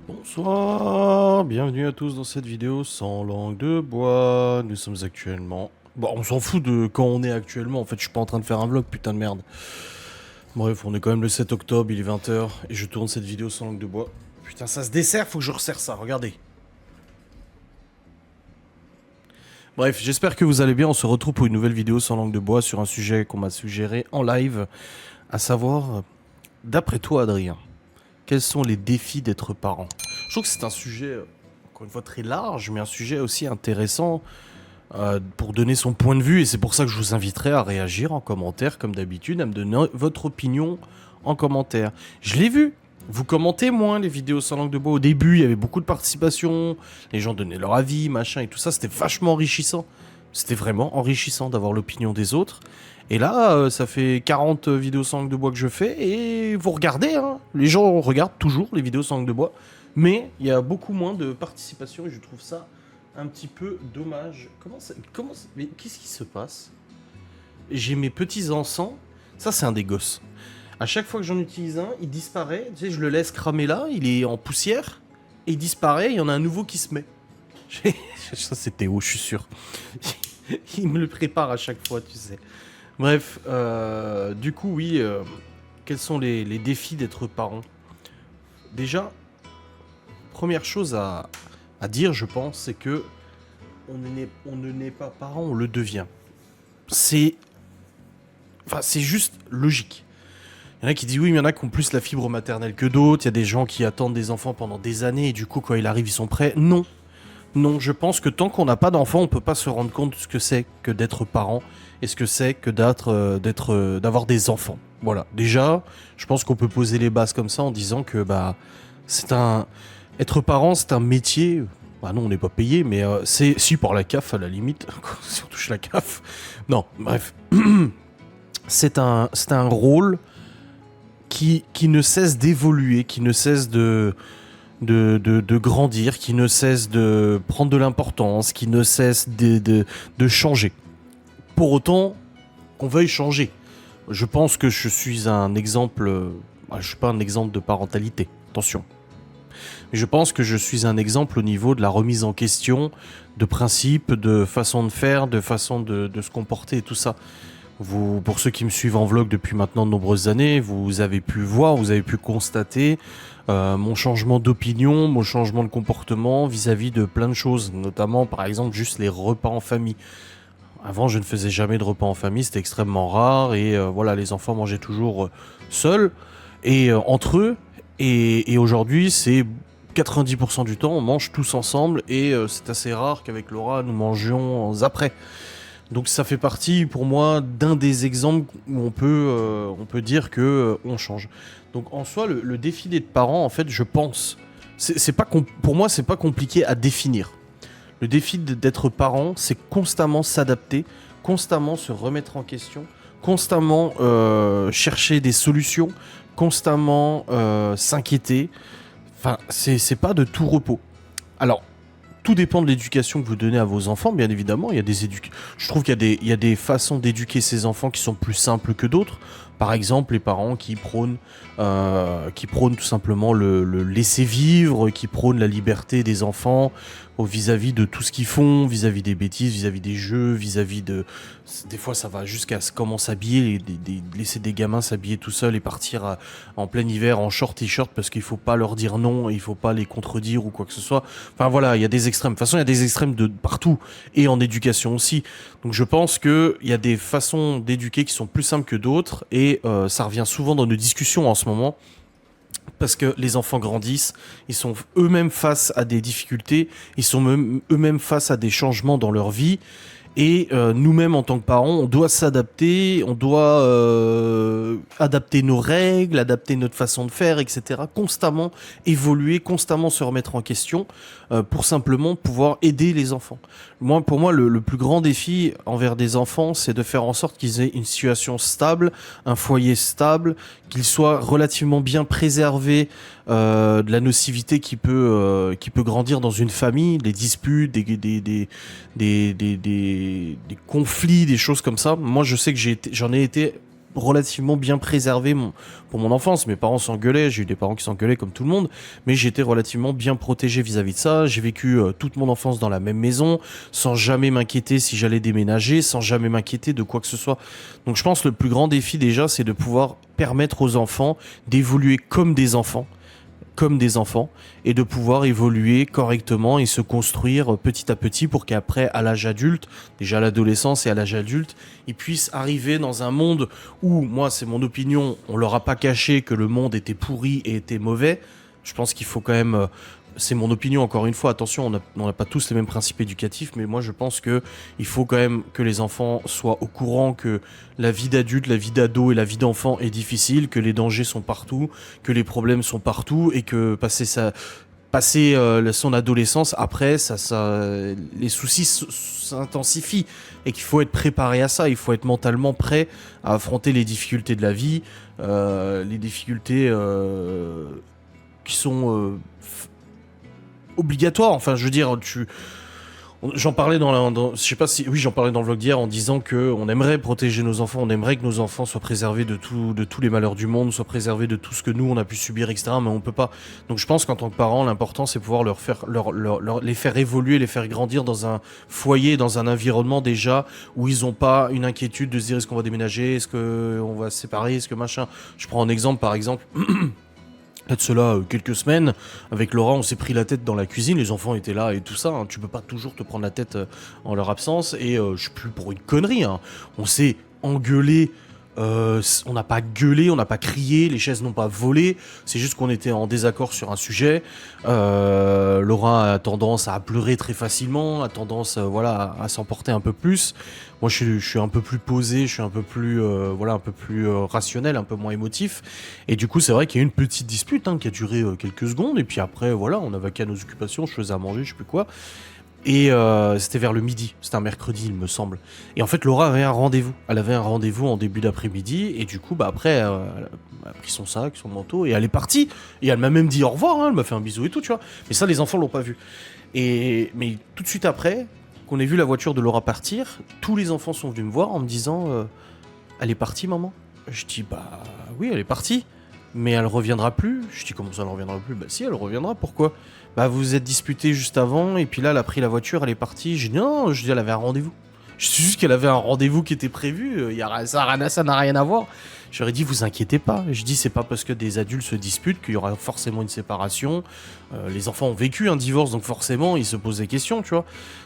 Bonsoir, bienvenue à tous dans cette vidéo sans langue de bois. Nous sommes actuellement... Bon, on s'en fout de quand on est actuellement, en fait je suis pas en train de faire un vlog, putain de merde. Bref, on est quand même le 7 octobre, il est 20 h, et je tourne cette vidéo sans langue de bois. Putain, ça se dessert, faut que je resserre ça, regardez. Bref, j'espère que vous allez bien, on se retrouve pour une nouvelle vidéo sans langue de bois sur un sujet qu'on m'a suggéré en live, à savoir, d'après toi Adrien, quels sont les défis d'être parent? Je trouve que c'est un sujet, encore une fois, très large, mais un sujet aussi intéressant pour donner son point de vue. Et c'est pour ça que je vous inviterai à réagir en commentaire, comme d'habitude, à me donner votre opinion en commentaire. Je l'ai vu. Vous commentez moins les vidéos sans langue de bois. Au début, il y avait beaucoup de participation. Les gens donnaient leur avis, machin et tout ça. C'était vachement enrichissant. C'était vraiment enrichissant d'avoir l'opinion des autres. Et là, ça fait 40 vidéos sans langue de bois que je fais, et vous regardez, hein. Les gens regardent toujours les vidéos sans langue de bois, mais il y a beaucoup moins de participation, et je trouve ça un petit peu dommage. Mais qu'est-ce qui se passe? J'ai mes petits encens, ça c'est un des gosses. À chaque fois que j'en utilise un, il disparaît, tu sais, je le laisse cramer là, il est en poussière, et il disparaît, il y en a un nouveau qui se met. Ça c'est Théo, je suis sûr. Il me le prépare à chaque fois, tu sais. Bref, du coup, oui, quels sont les défis d'être parent? Déjà, première chose à dire, je pense, c'est que on ne naît pas parent, on le devient. C'est, enfin, c'est juste logique. Il y en a qui disent oui, mais il y en a qui ont plus la fibre maternelle que d'autres. Il y a des gens qui attendent des enfants pendant des années et du coup, quand il arrive, ils sont prêts. Non, non, je pense que tant qu'on n'a pas d'enfant, on peut pas se rendre compte de ce que c'est que d'être parent et ce que c'est que d'avoir des enfants. Voilà. Déjà, je pense qu'on peut poser les bases comme ça en disant que bah c'est un être parent, c'est un métier. Bah non, on n'est pas payé, mais c'est si par la CAF à la limite, si on touche la CAF. Non, bref, c'est un rôle qui ne cesse d'évoluer, qui ne cesse de grandir, qui ne cesse de prendre de l'importance, qui ne cesse de changer. Pour autant qu'on veuille changer. Je pense que je suis un exemple... je suis pas un exemple de parentalité, attention. Mais je pense que je suis un exemple au niveau de la remise en question, de principes, de façon de faire, de façon de se comporter et tout ça. Vous, pour ceux qui me suivent en vlog depuis maintenant de nombreuses années, vous avez pu voir, vous avez pu constater mon changement d'opinion, mon changement de comportement vis-à-vis de plein de choses, notamment par exemple juste les repas en famille. Avant, je ne faisais jamais de repas en famille, c'était extrêmement rare et voilà, les enfants mangeaient toujours seuls et entre eux. Et aujourd'hui, c'est 90% du temps, on mange tous ensemble et c'est assez rare qu'avec Laura, nous mangions après. Donc ça fait partie pour moi d'un des exemples où on peut dire que on change. Donc en soi, le défi d'être parent, en fait, je pense, c'est pas pour moi, c'est pas compliqué à définir. Le défi d'être parent, c'est constamment s'adapter, constamment se remettre en question, constamment chercher des solutions, constamment s'inquiéter. Enfin, c'est pas de tout repos. Alors, tout dépend de l'éducation que vous donnez à vos enfants, bien évidemment. Il y a je trouve il y a des façons d'éduquer ses enfants qui sont plus simples que d'autres. Par exemple, les parents qui prônent tout simplement le laisser vivre, qui prônent la liberté des enfants vis-à-vis de tout ce qu'ils font, vis-à-vis des bêtises, vis-à-vis des jeux, vis-à-vis de... Des fois, ça va jusqu'à comment s'habiller, laisser des gamins s'habiller tout seuls et partir en plein hiver en short t-shirt parce qu'il faut pas leur dire non, il faut pas les contredire ou quoi que ce soit. Enfin voilà, il y a des extrêmes. De toute façon, il y a des extrêmes de partout et en éducation aussi. Donc je pense qu'il y a des façons d'éduquer qui sont plus simples que d'autres et ça revient souvent dans nos discussions en ce moment. Parce que les enfants grandissent, ils sont eux-mêmes face à des difficultés, ils sont eux-mêmes face à des changements dans leur vie. Et nous-mêmes, en tant que parents, on doit s'adapter, on doit adapter nos règles, adapter notre façon de faire, etc. Constamment évoluer, constamment se remettre en question pour simplement pouvoir aider les enfants. Pour moi, le plus grand défi envers des enfants, c'est de faire en sorte qu'ils aient une situation stable, un foyer stable, qu'ils soient relativement bien préservés de la nocivité qui peut grandir dans une famille, des disputes, des conflits, des choses comme ça. Moi, je sais que j'en ai été relativement bien préservé pour mon enfance. Mes parents s'engueulaient, j'ai eu des parents qui s'engueulaient comme tout le monde, mais j'étais relativement bien protégé vis-à-vis de ça. J'ai vécu toute mon enfance dans la même maison, sans jamais m'inquiéter si j'allais déménager, sans jamais m'inquiéter de quoi que ce soit. Donc je pense que le plus grand défi déjà, c'est de pouvoir permettre aux enfants d'évoluer comme des enfants, et de pouvoir évoluer correctement et se construire petit à petit pour qu'après, à l'âge adulte, déjà à l'adolescence et à l'âge adulte, ils puissent arriver dans un monde où, moi c'est mon opinion, on leur a pas caché que le monde était pourri et était mauvais. Je pense qu'il faut quand même... c'est mon opinion, encore une fois, attention, on n'a pas tous les mêmes principes éducatifs, mais moi je pense que il faut quand même que les enfants soient au courant que la vie d'adulte, la vie d'ado et la vie d'enfant est difficile, que les dangers sont partout, que les problèmes sont partout, et que passer son adolescence, après, les soucis s'intensifient, et qu'il faut être préparé à ça, il faut être mentalement prêt à affronter les difficultés de la vie, les difficultés qui sont obligatoires. Enfin, je veux dire, j'en parlais je sais pas si, oui, j'en parlais dans le vlog d'hier en disant que on aimerait protéger nos enfants, on aimerait que nos enfants soient préservés de tous les malheurs du monde, soient préservés de tout ce que nous on a pu subir, etc. Mais on peut pas. Donc je pense qu'en tant que parent, l'important c'est pouvoir les faire évoluer, les faire grandir dans un foyer, dans un environnement déjà où ils ont pas une inquiétude de se dire est-ce qu'on va déménager, est-ce qu'on va se séparer, est-ce que machin. Je prends un exemple, par exemple. Là de cela quelques semaines, avec Laura, on s'est pris la tête dans la cuisine, les enfants étaient là et tout ça, hein. Tu peux pas toujours te prendre la tête en leur absence, et je sais plus, pour une connerie, hein. On s'est engueulé, on n'a pas gueulé, on n'a pas crié, les chaises n'ont pas volé, c'est juste qu'on était en désaccord sur un sujet. Laura a tendance à pleurer très facilement, a tendance voilà, à s'emporter un peu plus. Moi je suis un peu plus posé, je suis un peu plus, voilà, un peu plus rationnel, un peu moins émotif. Et du coup c'est vrai qu'il y a eu une petite dispute, hein, qui a duré quelques secondes, et puis après voilà, on a vaqué à nos occupations, je faisais à manger, je sais plus quoi. Et c'était vers le midi, c'était un mercredi il me semble. Et en fait Laura avait un rendez-vous, elle avait un rendez-vous en début d'après-midi, et du coup bah après elle a pris son sac, son manteau, et elle est partie. Et elle m'a même dit au revoir, hein, elle m'a fait un bisou et tout, tu vois. Mais ça les enfants l'ont pas vu. Mais tout de suite après, qu'on ait vu la voiture de Laura partir, tous les enfants sont venus me voir en me disant elle est partie maman? Je dis bah oui elle est partie, mais elle reviendra plus. Je dis comment ça elle reviendra plus? Bah si elle reviendra, pourquoi? Bah vous vous êtes disputés juste avant, et puis là elle a pris la voiture, elle est partie. J'ai dit non, je dis elle avait un rendez-vous. Je dis juste qu'elle avait un rendez-vous qui était prévu, ça n'a rien à voir. J'aurais dit vous inquiétez pas. Je dis c'est pas parce que des adultes se disputent qu'il y aura forcément une séparation. Les enfants ont vécu un divorce, donc forcément ils se posent des questions, tu vois.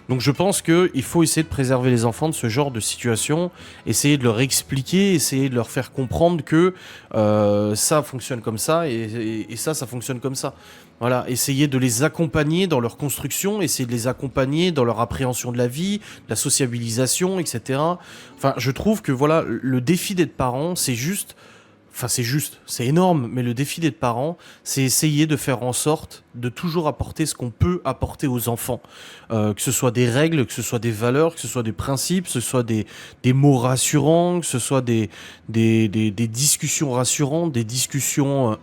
Donc je pense qu'il faut essayer de préserver les enfants de ce genre de situation, essayer de leur expliquer, essayer de leur faire comprendre que ça fonctionne comme ça, et ça fonctionne comme ça. Voilà, essayer de les accompagner dans leur construction, essayer de les accompagner dans leur appréhension de la vie, de la sociabilisation, etc. Enfin, je trouve que voilà, le défi d'être parent, c'est juste... Enfin, c'est énorme, mais le défi d'être parent, c'est essayer de faire en sorte de toujours apporter ce qu'on peut apporter aux enfants. Que ce soit des règles, que ce soit des valeurs, que ce soit des principes, que ce soit des mots rassurants, que ce soit des discussions rassurantes, des discussions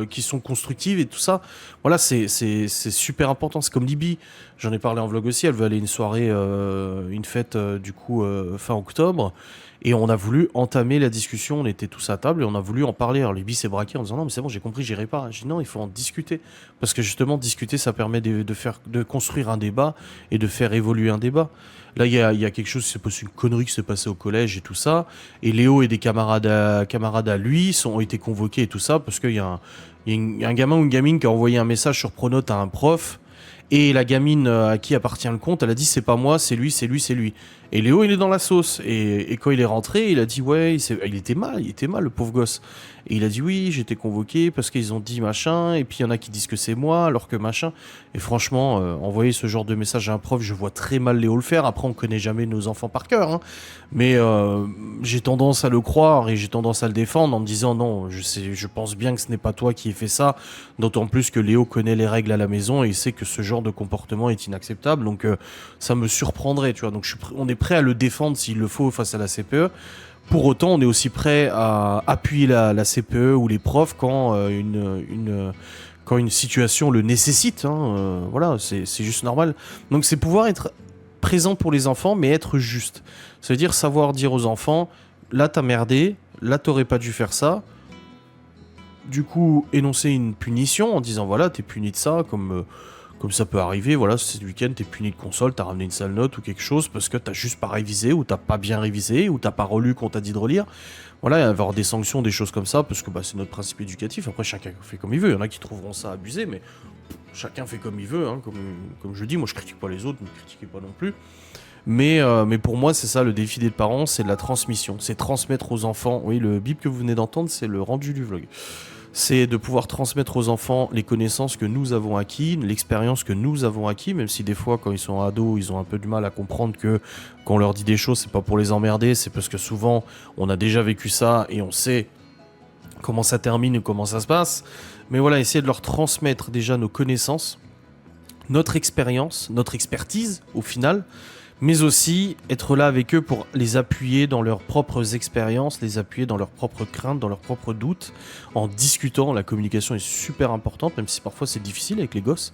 qui sont constructives et tout ça. Voilà, c'est super important. C'est comme Libye, j'en ai parlé en vlog aussi, elle veut aller à une soirée, une fête du coup fin octobre. Et on a voulu entamer la discussion, on était tous à table et on a voulu en parler. Alors Libye s'est braqué en disant non mais c'est bon j'ai compris, j'irai pas. J'ai dit non, il faut en discuter. Parce que justement discuter ça permet de construire un débat et de faire évoluer un débat. Là il y a quelque chose, c'est possible, une connerie qui s'est passée au collège et tout ça. Et Léo et des camarades à lui ont été convoqués et tout ça parce qu'il y a un gamin ou une gamine qui a envoyé un message sur Pronote à un prof. Et la gamine à qui appartient le compte, elle a dit c'est pas moi, c'est lui, c'est lui, c'est lui. Et Léo, il est dans la sauce. Et quand il est rentré, il a dit ouais, il était mal, le pauvre gosse. Et il a dit oui, j'étais convoqué parce qu'ils ont dit machin, et puis il y en a qui disent que c'est moi, alors que machin. Et franchement, envoyer ce genre de message à un prof, je vois très mal Léo le faire. Après, on connaît jamais nos enfants par cœur, hein. Mais j'ai tendance à le croire et j'ai tendance à le défendre en me disant non, je pense bien que ce n'est pas toi qui ai fait ça. D'autant plus que Léo connaît les règles à la maison et il sait que ce genre de comportement est inacceptable. Donc ça me surprendrait, tu vois. Donc on est prêt à le défendre s'il le faut face à la CPE. Pour autant, on est aussi prêt à appuyer la CPE ou les profs quand quand une situation le nécessite, hein. Voilà, c'est juste normal. Donc c'est pouvoir être présent pour les enfants, mais être juste. Ça veut dire savoir dire aux enfants, là t'as merdé, là t'aurais pas dû faire ça. Du coup, énoncer une punition en disant voilà, t'es puni de ça, comme ça peut arriver, voilà, ce week-end t'es puni de console, t'as ramené une sale note ou quelque chose parce que t'as juste pas révisé, ou t'as pas bien révisé, ou t'as pas relu qu'on t'a dit de relire. Voilà, il va y avoir des sanctions, des choses comme ça, parce que c'est notre principe éducatif. Après, chacun fait comme il veut. Il y en a qui trouveront ça abusé, mais chacun fait comme il veut, hein, comme je dis. Moi, je critique pas les autres, ne critiquez pas non plus. Mais pour moi, c'est ça le défi des parents, c'est de la transmission. C'est transmettre aux enfants. Oui, le bip que vous venez d'entendre, c'est le rendu du vlog. C'est de pouvoir transmettre aux enfants les connaissances que nous avons acquis, l'expérience que nous avons acquis, même si des fois, quand ils sont ados, ils ont un peu du mal à comprendre que quand on leur dit des choses, c'est pas pour les emmerder, c'est parce que souvent, on a déjà vécu ça et on sait comment ça termine et comment ça se passe. Mais voilà, essayer de leur transmettre déjà nos connaissances, notre expérience, notre expertise au final, mais aussi être là avec eux pour les appuyer dans leurs propres expériences, les appuyer dans leurs propres craintes, dans leurs propres doutes, en discutant. La communication est super importante, même si parfois c'est difficile avec les gosses,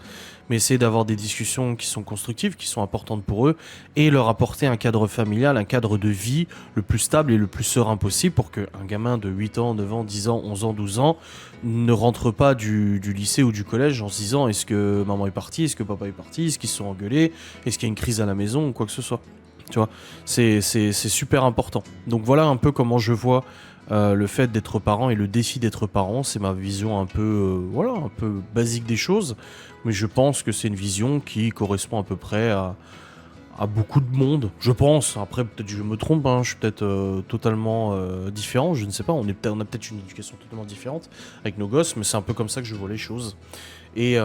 mais essayer d'avoir des discussions qui sont constructives, qui sont importantes pour eux, et leur apporter un cadre familial, un cadre de vie le plus stable et le plus serein possible pour qu'un gamin de 8 ans, 9 ans, 10 ans, 11 ans, 12 ans ne rentre pas du lycée ou du collège en se disant est-ce que maman est partie, est-ce que papa est parti, est-ce qu'ils se sont engueulés, est-ce qu'il y a une crise à la maison ou quoi que ce soit. Tu vois, c'est super important. Donc voilà un peu comment je vois le fait d'être parent et le défi d'être parent. C'est ma vision un peu, un peu basique des choses, mais je pense que c'est une vision qui correspond à peu près à beaucoup de monde, je pense. Après, peut-être je me trompe, hein, je suis peut-être totalement différent, je ne sais pas. On a peut-être une éducation totalement différente avec nos gosses, mais c'est un peu comme ça que je vois les choses. Et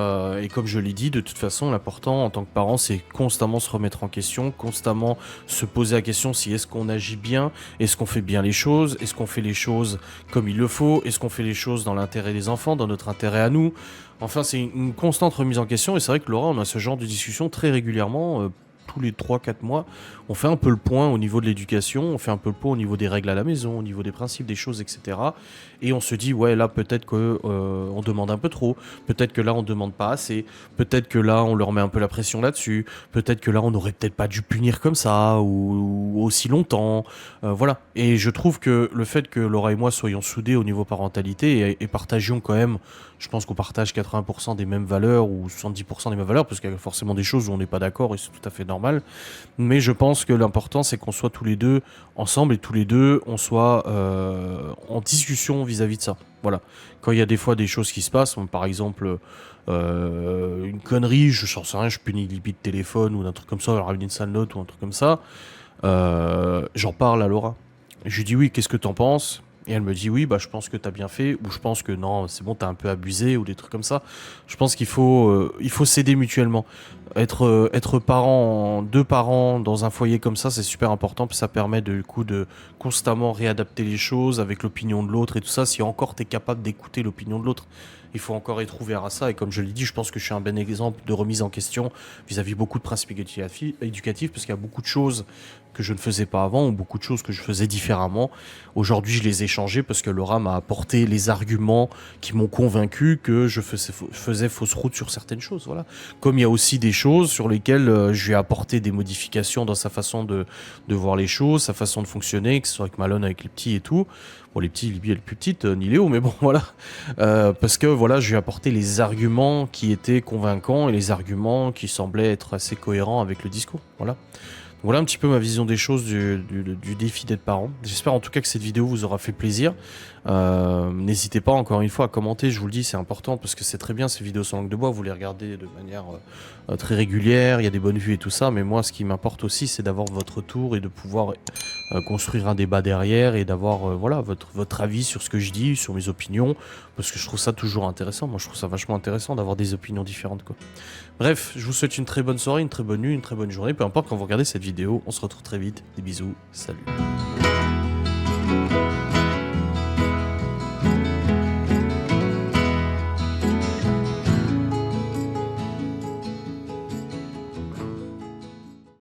comme je l'ai dit, de toute façon, l'important en tant que parent, c'est constamment se remettre en question, constamment se poser la question si est-ce qu'on agit bien, est-ce qu'on fait bien les choses, est-ce qu'on fait les choses comme il le faut, est-ce qu'on fait les choses dans l'intérêt des enfants, dans notre intérêt à nous. Enfin, c'est une constante remise en question, et c'est vrai que Laura, on a ce genre de discussion très régulièrement. Tous les 3-4 mois, on fait un peu le point au niveau de l'éducation, on fait un peu le point au niveau des règles à la maison, au niveau des principes, des choses, etc. Et on se dit, ouais, là, peut-être qu'on demande un peu trop, peut-être que là, on demande pas assez, peut-être que là, on leur met un peu la pression là-dessus, peut-être que là, on n'aurait peut-être pas dû punir comme ça, ou aussi longtemps, voilà. Et je trouve que le fait que Laura et moi soyons soudés au niveau parentalité et partagions quand même, je pense qu'on partage 80% des mêmes valeurs, ou 70% des mêmes valeurs, parce qu'il y a forcément des choses où on n'est pas d'accord, et c'est tout à fait normal. Mais je pense que l'important, c'est qu'on soit tous les deux ensemble et tous les deux, on soit en discussion vis-à-vis de ça. Voilà. Quand il y a des fois des choses qui se passent, par exemple une connerie, je n'en sais rien, je punis limite téléphone ou un truc comme ça, elle ramène une sale note ou un truc comme ça, j'en parle à Laura. Je lui dis oui, qu'est-ce que t'en penses? Et elle me dit oui, bah je pense que t'as bien fait, ou je pense que non, c'est bon, t'as un peu abusé, ou des trucs comme ça. Je pense qu'il faut s'aider mutuellement. Être parent, deux parents dans un foyer comme ça, c'est super important, puis ça permet du coup de constamment réadapter les choses avec l'opinion de l'autre et tout ça. Si encore t'es capable d'écouter l'opinion de l'autre, il faut encore être ouvert à ça. Et comme je l'ai dit, je pense que je suis un bon exemple de remise en question vis-à-vis beaucoup de principes éducatifs, parce qu'il y a beaucoup de choses que je ne faisais pas avant, ou beaucoup de choses que je faisais différemment. Aujourd'hui, je les ai changées parce que Laura m'a apporté les arguments qui m'ont convaincu que je faisais fausse route sur certaines choses. Voilà. Comme il y a aussi des choses sur lesquelles je lui ai apporté des modifications dans sa façon de voir les choses, sa façon de fonctionner, que ce soit avec Malone, avec les petits et tout. Bon, les petits, Libby elle est plus petite, ni Léo, mais bon, voilà. Parce que voilà, je lui ai apporté les arguments qui étaient convaincants et les arguments qui semblaient être assez cohérents avec le discours. Voilà. Voilà un petit peu ma vision des choses du défi d'être parent. J'espère en tout cas que cette vidéo vous aura fait plaisir. N'hésitez pas encore une fois à commenter, je vous le dis, c'est important parce que c'est très bien ces vidéos sans langue de bois, vous les regardez de manière très régulière, il y a des bonnes vues et tout ça, mais moi ce qui m'importe aussi c'est d'avoir votre retour et de pouvoir construire un débat derrière et d'avoir voilà, votre avis sur ce que je dis, sur mes opinions, parce que je trouve ça toujours intéressant. Moi je trouve ça vachement intéressant d'avoir des opinions différentes, quoi. Bref, je vous souhaite une très bonne soirée, une très bonne nuit, une très bonne journée, peu importe quand vous regardez cette vidéo, on se retrouve très vite, des bisous, salut.